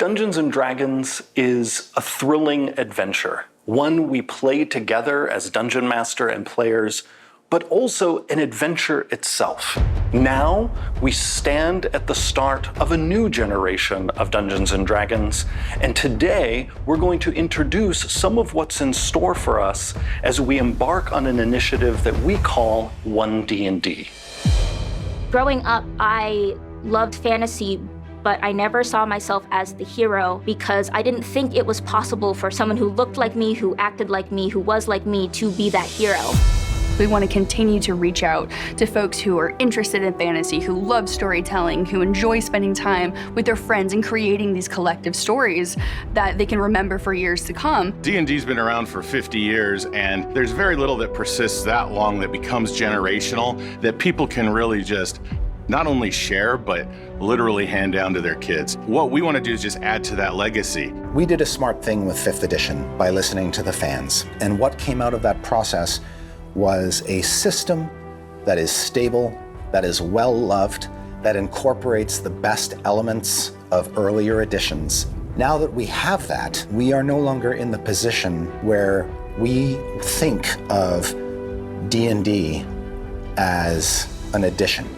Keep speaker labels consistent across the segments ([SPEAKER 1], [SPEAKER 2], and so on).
[SPEAKER 1] Dungeons & Dragons is a thrilling adventure, one we play together as Dungeon Master and players, but also an adventure itself. Now, we stand at the start of a new generation of Dungeons & Dragons, and today we're going to introduce some of what's in store for us as we embark on an initiative that we call One D&D.
[SPEAKER 2] Growing up, I loved fantasy, but I never saw myself as the hero because I didn't think it was possible for someone who looked like me, who acted like me, who was like me, to be that hero.
[SPEAKER 3] We want to continue to reach out to folks who are interested in fantasy, who love storytelling, who enjoy spending time with their friends and creating these collective stories that they can remember for years to come.
[SPEAKER 4] D&D's been around for 50 years, and there's very little that persists that long that becomes generational, that people can really just not only share, but literally hand down to their kids. What we want to do is just add to that legacy.
[SPEAKER 5] We did a smart thing with 5th edition by listening to the fans. And what came out of that process was a system that is stable, that is well-loved, that incorporates the best elements of earlier editions. Now that we have that, we are no longer in the position where we think of D&D as an addition.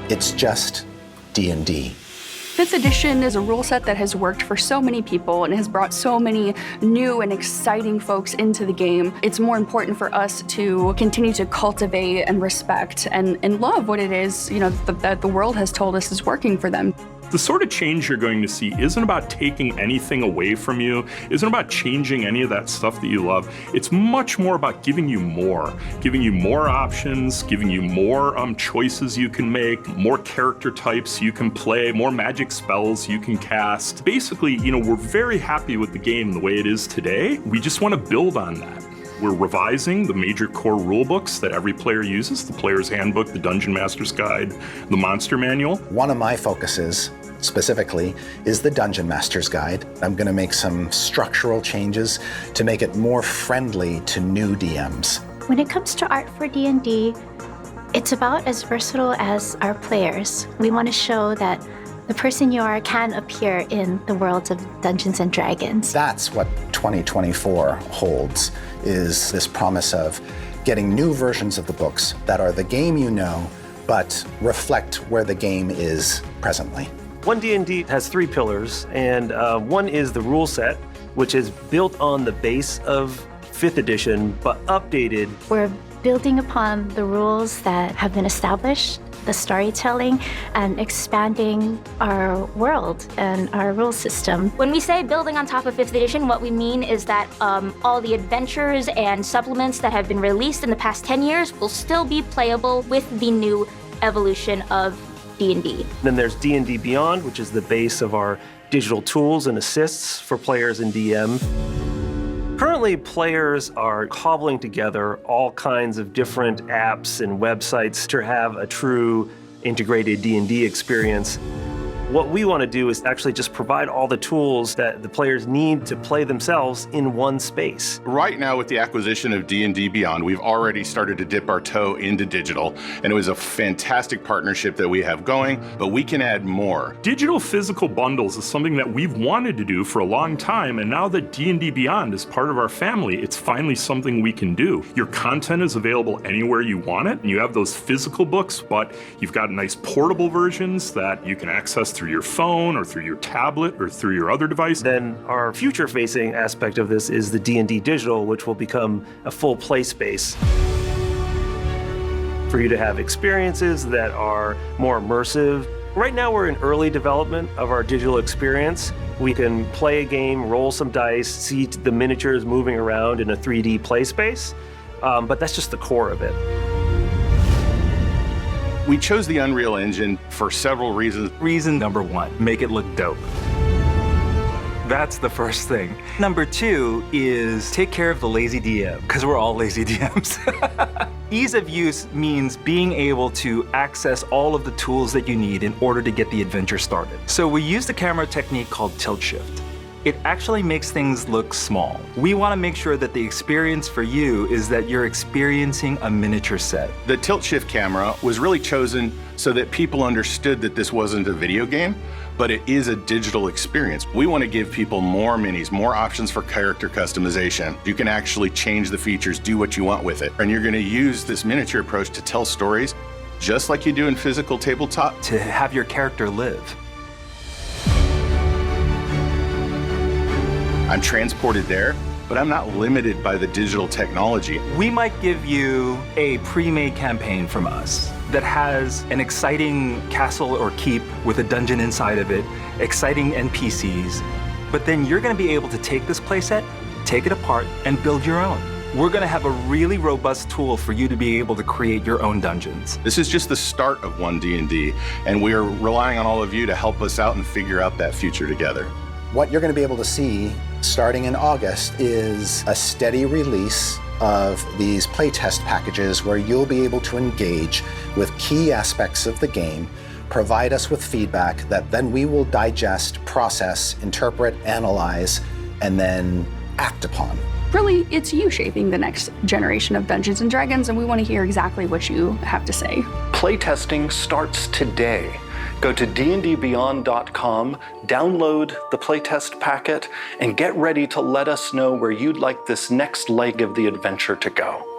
[SPEAKER 5] It's just D&D.
[SPEAKER 3] 5th edition is a rule set that has worked for so many people and has brought so many new and exciting folks into the game. It's more important for us to continue to cultivate and respect and love what it is, that the world has told us is working for them.
[SPEAKER 6] The sort of change you're going to see isn't about taking anything away from you, isn't about changing any of that stuff that you love. It's much more about giving you more options, giving you more choices you can make, more character types you can play, more magic spells you can cast. Basically, we're very happy with the game the way it is today. We just want to build on that. We're revising the major core rulebooks that every player uses, the Player's Handbook, the Dungeon Master's Guide, the Monster Manual.
[SPEAKER 5] One of my focuses, specifically, is the Dungeon Master's Guide. I'm going to make some structural changes to make it more friendly to new DMs.
[SPEAKER 7] When it comes to art for D&D, it's about as versatile as our players. We want to show that the person you are can appear in the worlds of Dungeons & Dragons.
[SPEAKER 5] That's what 2024 holds, is this promise of getting new versions of the books that are the game you know, but reflect where the game is presently.
[SPEAKER 8] One D&D has 3 pillars, and one is the rule set, which is built on the base of 5th edition, but updated.
[SPEAKER 7] We're building upon the rules that have been established, the storytelling, and expanding our world and our rule system.
[SPEAKER 2] When we say building on top of 5th edition, what we mean is that all the adventures and supplements that have been released in the past 10 years will still be playable with the new evolution of D&D.
[SPEAKER 8] Then there's D&D Beyond, which is the base of our digital tools and assists for players and DM. Currently, players are cobbling together all kinds of different apps and websites to have a true integrated D&D experience. What we want to do is actually just provide all the tools that the players need to play themselves in one space.
[SPEAKER 4] Right now, with the acquisition of D&D Beyond, we've already started to dip our toe into digital, and it was a fantastic partnership that we have going, but we can add more.
[SPEAKER 6] Digital physical bundles is something that we've wanted to do for a long time, and now that D&D Beyond is part of our family, it's finally something we can do. Your content is available anywhere you want it, and you have those physical books, but you've got nice portable versions that you can access through your phone or through your tablet or through your other device.
[SPEAKER 8] Then our future-facing aspect of this is the D&D Digital, which will become a full play space for you to have experiences that are more immersive. Right now we're in early development of our digital experience. We can play a game, roll some dice, see the miniatures moving around in a 3D play space, but that's just the core of it.
[SPEAKER 4] We chose the Unreal Engine for several reasons.
[SPEAKER 9] Reason number 1, make it look dope. That's the first thing. Number 2 is take care of the lazy DM, because we're all lazy DMs. Ease of use means being able to access all of the tools that you need in order to get the adventure started. So we use the camera technique called tilt shift. It actually makes things look small. We want to make sure that the experience for you is that you're experiencing a miniature set.
[SPEAKER 4] The tilt shift camera was really chosen so that people understood that this wasn't a video game, but it is a digital experience. We want to give people more minis, more options for character customization. You can actually change the features, do what you want with it. And you're going to use this miniature approach to tell stories just like you do in physical tabletop.
[SPEAKER 9] To have your character live.
[SPEAKER 4] I'm transported there, but I'm not limited by the digital technology.
[SPEAKER 9] We might give you a pre-made campaign from us that has an exciting castle or keep with a dungeon inside of it, exciting NPCs, but then you're going to be able to take this playset, take it apart, and build your own. We're going to have a really robust tool for you to be able to create your own dungeons.
[SPEAKER 4] This is just the start of One D&D, and we are relying on all of you to help us out and figure out that future together.
[SPEAKER 5] What you're going to be able to see starting in August is a steady release of these playtest packages where you'll be able to engage with key aspects of the game, provide us with feedback that then we will digest, process, interpret, analyze, and then act upon.
[SPEAKER 3] Really, it's you shaping the next generation of Dungeons & Dragons, and we want to hear exactly what you have to say.
[SPEAKER 1] Playtesting starts today. Go to dndbeyond.com, download the playtest packet, and get ready to let us know where you'd like this next leg of the adventure to go.